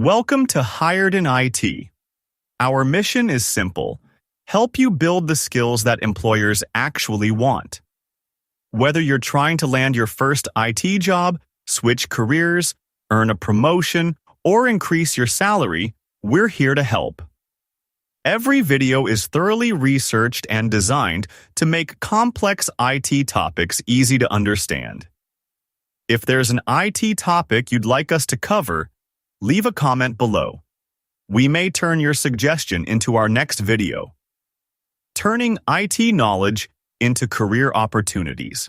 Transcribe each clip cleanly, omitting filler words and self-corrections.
Welcome to Hired in IT. Our mission is simple: help you build the skills that employers actually want. Whether you're trying to land your first IT job, switch careers, earn a promotion, or increase your salary, we're here to help. Every video is thoroughly researched and designed to make complex IT topics easy to understand. If there's an IT topic you'd like us to cover, leave a comment below. We may turn your suggestion into our next video. Turning IT knowledge into career opportunities.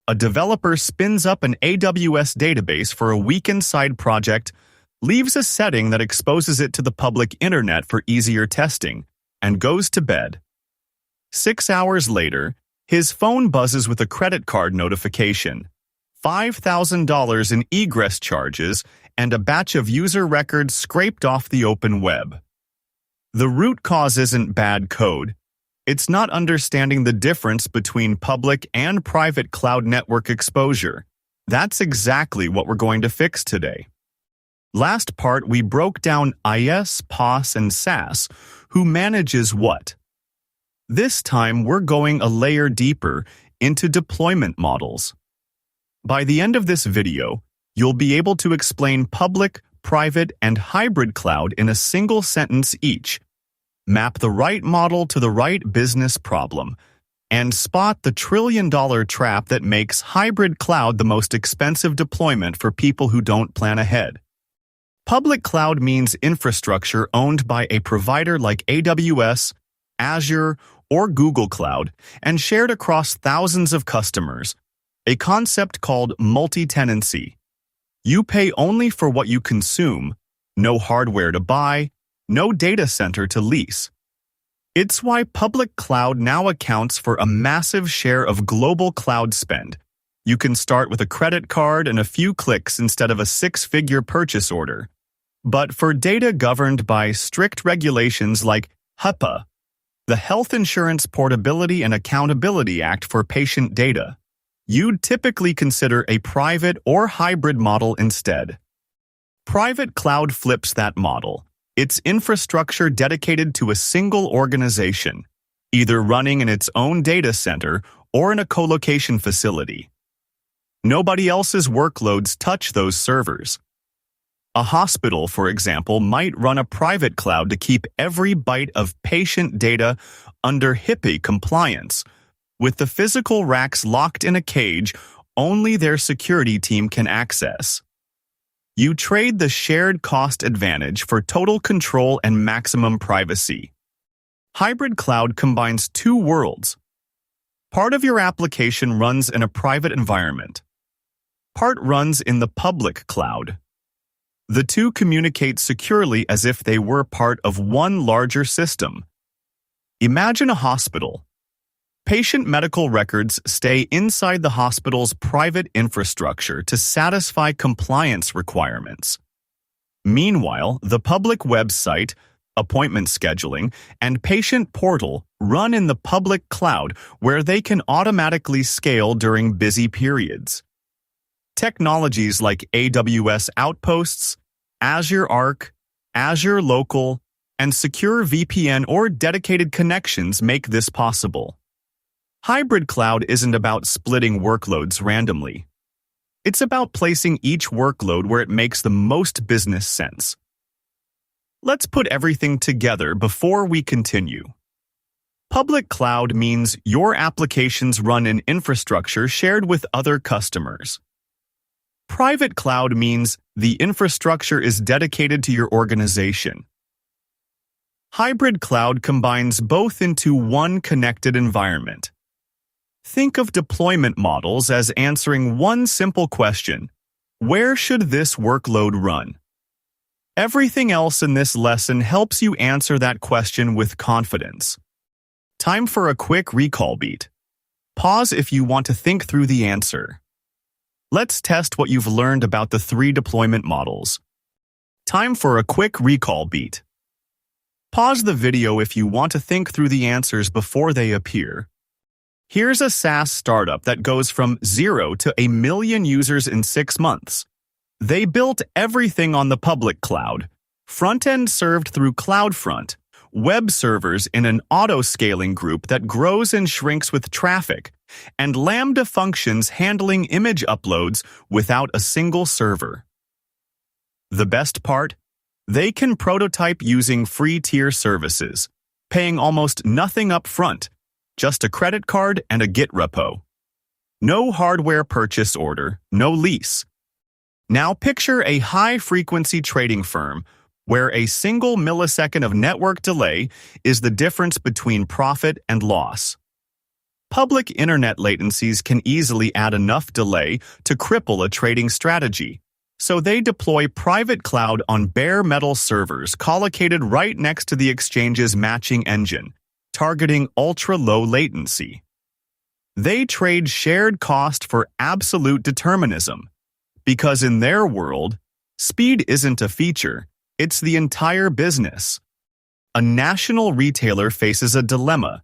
A developer spins up an AWS database for a weekend side project, leaves a setting that exposes it to the public internet for easier testing, and goes to bed. 6 hours later, his phone buzzes with a credit card notification, $5,000 in egress charges, and a batch of user records scraped off the open web. The root cause isn't bad code. It's not understanding the difference between public and private cloud network exposure. That's exactly what we're going to fix today. Last part, we broke down IaaS, PaaS, and SaaS, who manages what. This time, we're going a layer deeper into deployment models. By the end of this video, you'll be able to explain public, private, and hybrid cloud in a single sentence each, map the right model to the right business problem, and spot the trillion-dollar trap that makes hybrid cloud the most expensive deployment for people who don't plan ahead. Public cloud means infrastructure owned by a provider like AWS, Azure, or Google Cloud, and shared across thousands of customers, a concept called multi-tenancy. You pay only for what you consume, no hardware to buy, no data center to lease. It's why public cloud now accounts for a massive share of global cloud spend. You can start with a credit card and a few clicks instead of a six-figure purchase order. But for data governed by strict regulations like HIPAA, the Health Insurance Portability and Accountability Act for patient data, you'd typically consider a private or hybrid model instead. Private cloud flips that model. It's infrastructure dedicated to a single organization, either running in its own data center or in a colocation facility. Nobody else's workloads touch those servers. A hospital, for example, might run a private cloud to keep every byte of patient data under HIPAA compliance. With the physical racks locked in a cage, only their security team can access. You trade the shared cost advantage for total control and maximum privacy. Hybrid cloud combines two worlds. Part of your application runs in a private environment. Part runs in the public cloud. The two communicate securely as if they were part of one larger system. Imagine a hospital. Patient medical records stay inside the hospital's private infrastructure to satisfy compliance requirements. Meanwhile, the public website, appointment scheduling, and patient portal run in the public cloud where they can automatically scale during busy periods. Technologies like AWS Outposts, Azure Arc, Azure Local, and secure VPN or dedicated connections make this possible. Hybrid cloud isn't about splitting workloads randomly. It's about placing each workload where it makes the most business sense. Let's put everything together before we continue. Public cloud means your applications run in infrastructure shared with other customers. Private cloud means the infrastructure is dedicated to your organization. Hybrid cloud combines both into one connected environment. Think of deployment models as answering one simple question: where should this workload run? Everything else in this lesson helps you answer that question with confidence. Time for a quick recall beat. Pause if you want to think through the answer. Let's test what you've learned about the three deployment models. Time for a quick recall beat. Pause the video if you want to think through the answers before they appear. Here's a SaaS startup that goes from 0 to 1 million users in 6 months. They built everything on the public cloud, front-end served through CloudFront, web servers in an auto-scaling group that grows and shrinks with traffic, and Lambda functions handling image uploads without a single server. The best part? They can prototype using free tier services, paying almost nothing up front, just a credit card and a Git repo. No hardware purchase order, no lease. Now picture a high-frequency trading firm where a single millisecond of network delay is the difference between profit and loss. Public internet latencies can easily add enough delay to cripple a trading strategy, so they deploy private cloud on bare metal servers collocated right next to the exchange's matching engine, targeting ultra-low latency. They trade shared cost for absolute determinism, because in their world, speed isn't a feature, it's the entire business. A national retailer faces a dilemma.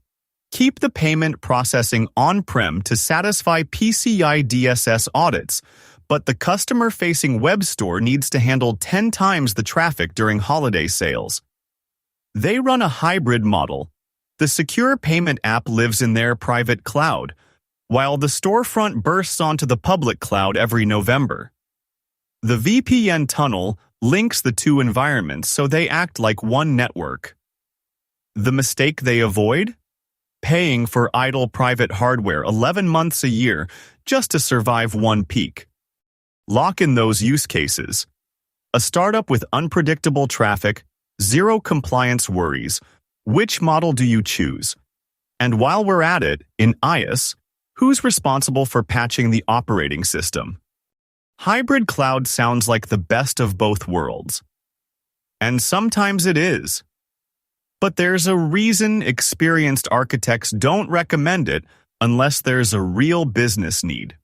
Keep the payment processing on-prem to satisfy PCI DSS audits, but the customer-facing web store needs to handle 10 times the traffic during holiday sales. They run a hybrid model. The secure payment app lives in their private cloud, while the storefront bursts onto the public cloud every November. The VPN tunnel links the two environments so they act like one network. The mistake they avoid? Paying for idle private hardware 11 months a year just to survive one peak. Lock in those use cases. A startup with unpredictable traffic, zero compliance worries. Which model do you choose? And while we're at it, in IaaS, who's responsible for patching the operating system? Hybrid cloud sounds like the best of both worlds. And sometimes it is. But there's a reason experienced architects don't recommend it unless there's a real business need.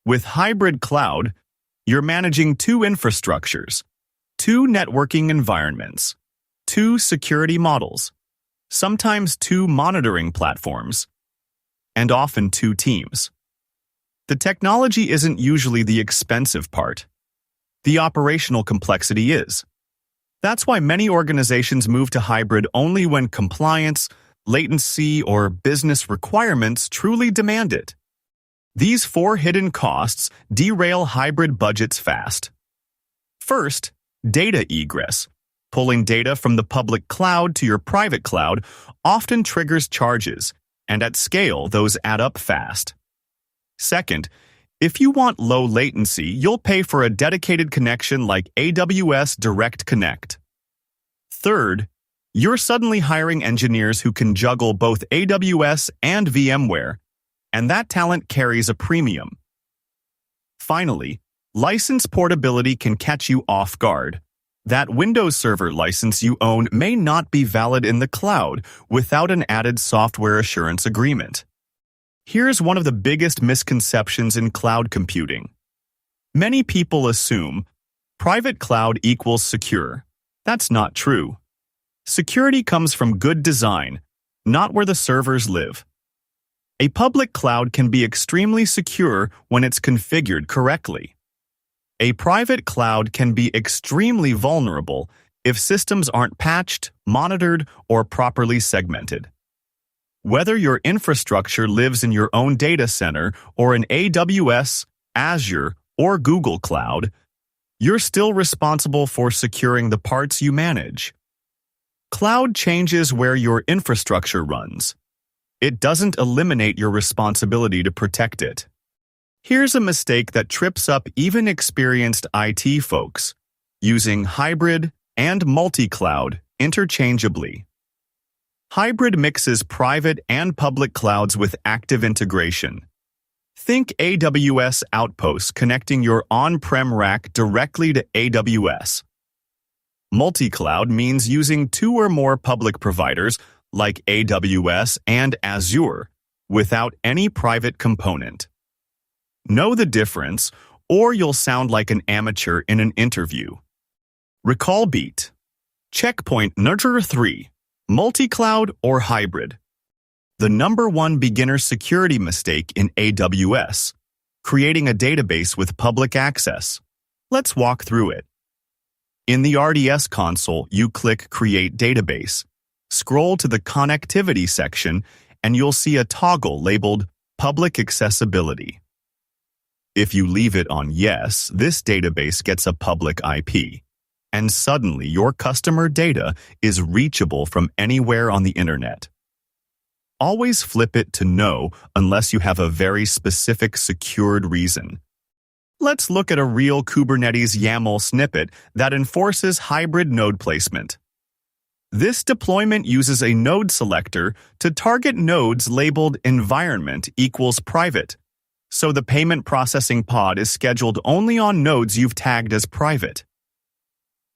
With hybrid cloud, you're managing two infrastructures, two networking environments, two security models, sometimes two monitoring platforms, and often two teams. The technology isn't usually the expensive part. The operational complexity is. That's why many organizations move to hybrid only when compliance, latency, or business requirements truly demand it. These 4 hidden costs derail hybrid budgets fast. First, data egress. Pulling data from the public cloud to your private cloud often triggers charges, and at scale, those add up fast. Second, if you want low latency, you'll pay for a dedicated connection like AWS Direct Connect. Third, you're suddenly hiring engineers who can juggle both AWS and VMware, and that talent carries a premium. Finally, license portability can catch you off guard. That Windows Server license you own may not be valid in the cloud without an added software assurance agreement. Here's one of the biggest misconceptions in cloud computing. Many people assume private cloud equals secure. That's not true. Security comes from good design, not where the servers live. A public cloud can be extremely secure when it's configured correctly. A private cloud can be extremely vulnerable if systems aren't patched, monitored, or properly segmented. Whether your infrastructure lives in your own data center or in AWS, Azure, or Google Cloud, you're still responsible for securing the parts you manage. Cloud changes where your infrastructure runs. It doesn't eliminate your responsibility to protect it. Here's a mistake that trips up even experienced IT folks: using hybrid and multi-cloud interchangeably. Hybrid mixes private and public clouds with active integration. Think AWS Outposts connecting your on-prem rack directly to AWS. Multi-cloud means using 2 or more public providers like AWS and Azure without any private component. Know the difference, or you'll sound like an amateur in an interview. Recall beat. Checkpoint number 3. Multi-cloud or hybrid. The #1 beginner security mistake in AWS: creating a database with public access. Let's walk through it. In the RDS console, you click Create Database. Scroll to the Connectivity section, and you'll see a toggle labeled Public Accessibility. If you leave it on Yes, this database gets a public IP, and suddenly your customer data is reachable from anywhere on the internet. Always flip it to No unless you have a very specific secured reason. Let's look at a real Kubernetes YAML snippet that enforces hybrid node placement. This deployment uses a node selector to target nodes labeled environment equals private, so the payment processing pod is scheduled only on nodes you've tagged as private.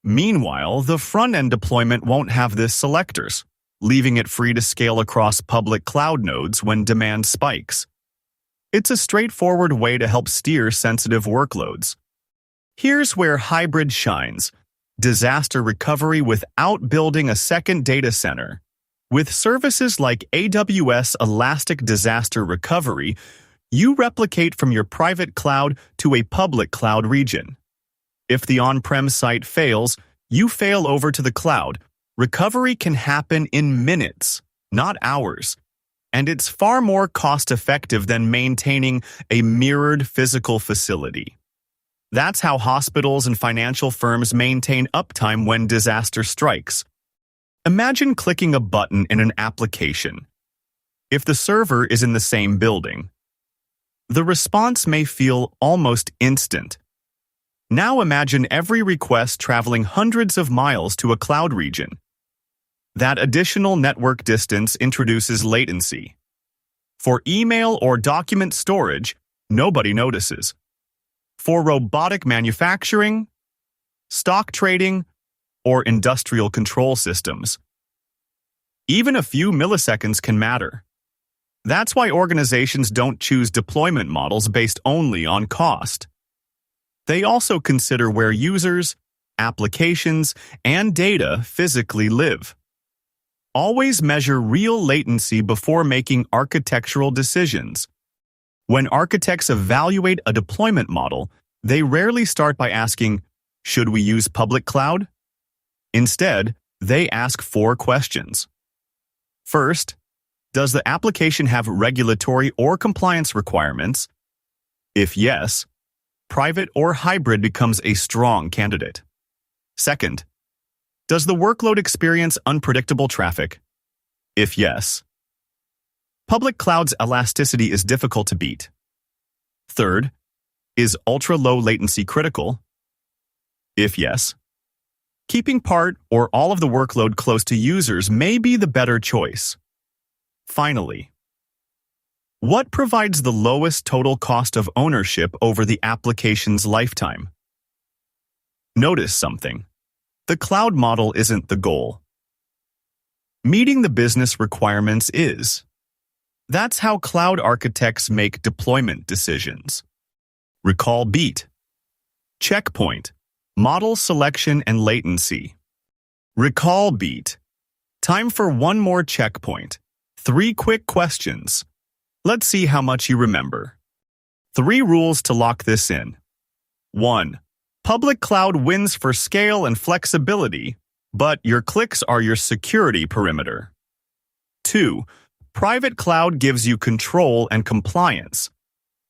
Meanwhile, the front-end deployment won't have this selectors, leaving it free to scale across public cloud nodes when demand spikes. It's a straightforward way to help steer sensitive workloads. Here's where hybrid shines: disaster recovery without building a second data center. With services like AWS Elastic Disaster Recovery, you replicate from your private cloud to a public cloud region. If the on-prem site fails, you fail over to the cloud. Recovery can happen in minutes, not hours. And it's far more cost-effective than maintaining a mirrored physical facility. That's how hospitals and financial firms maintain uptime when disaster strikes. Imagine clicking a button in an application. If the server is in the same building, the response may feel almost instant. Now imagine every request traveling hundreds of miles to a cloud region. That additional network distance introduces latency. For email or document storage, nobody notices. For robotic manufacturing, stock trading, or industrial control systems, even a few milliseconds can matter. That's why organizations don't choose deployment models based only on cost. They also consider where users, applications, and data physically live. Always measure real latency before making architectural decisions. When architects evaluate a deployment model, they rarely start by asking, "Should we use public cloud?" Instead, they ask 4 questions. First, does the application have regulatory or compliance requirements? If yes, private or hybrid becomes a strong candidate. Second, does the workload experience unpredictable traffic? If yes, public cloud's elasticity is difficult to beat. Third, is ultra-low latency critical? If yes, keeping part or all of the workload close to users may be the better choice. Finally, what provides the lowest total cost of ownership over the application's lifetime? Notice something. The cloud model isn't the goal. Meeting the business requirements is. That's how cloud architects make deployment decisions. Recall beat. Checkpoint. Model selection and latency. Recall beat. Time for one more checkpoint. 3 quick questions. Let's see how much you remember. 3 rules to lock this in. 1. Public cloud wins for scale and flexibility, but your clicks are your security perimeter. 2. Private cloud gives you control and compliance,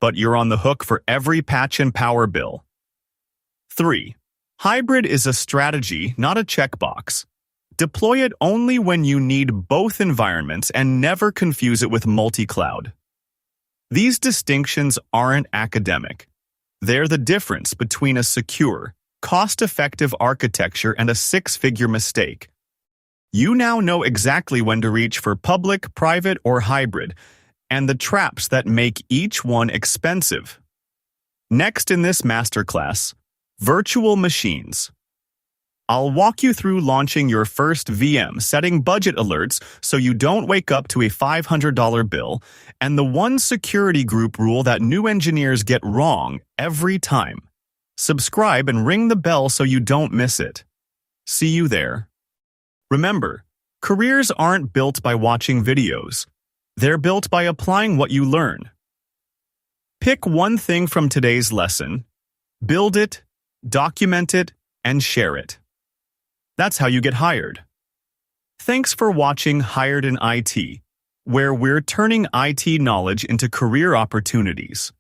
but you're on the hook for every patch and power bill. 3. Hybrid is a strategy, not a checkbox. Deploy it only when you need both environments and never confuse it with multi-cloud. These distinctions aren't academic. They're the difference between a secure, cost-effective architecture and a 6-figure mistake. You now know exactly when to reach for public, private, or hybrid, and the traps that make each one expensive. Next in this masterclass, virtual machines. I'll walk you through launching your first VM, setting budget alerts so you don't wake up to a $500 bill, and the one security group rule that new engineers get wrong every time. Subscribe and ring the bell so you don't miss it. See you there. Remember, careers aren't built by watching videos. They're built by applying what you learn. Pick one thing from today's lesson, build it, document it, and share it. That's how you get hired. Thanks for watching Hired in IT, where we're turning IT knowledge into career opportunities.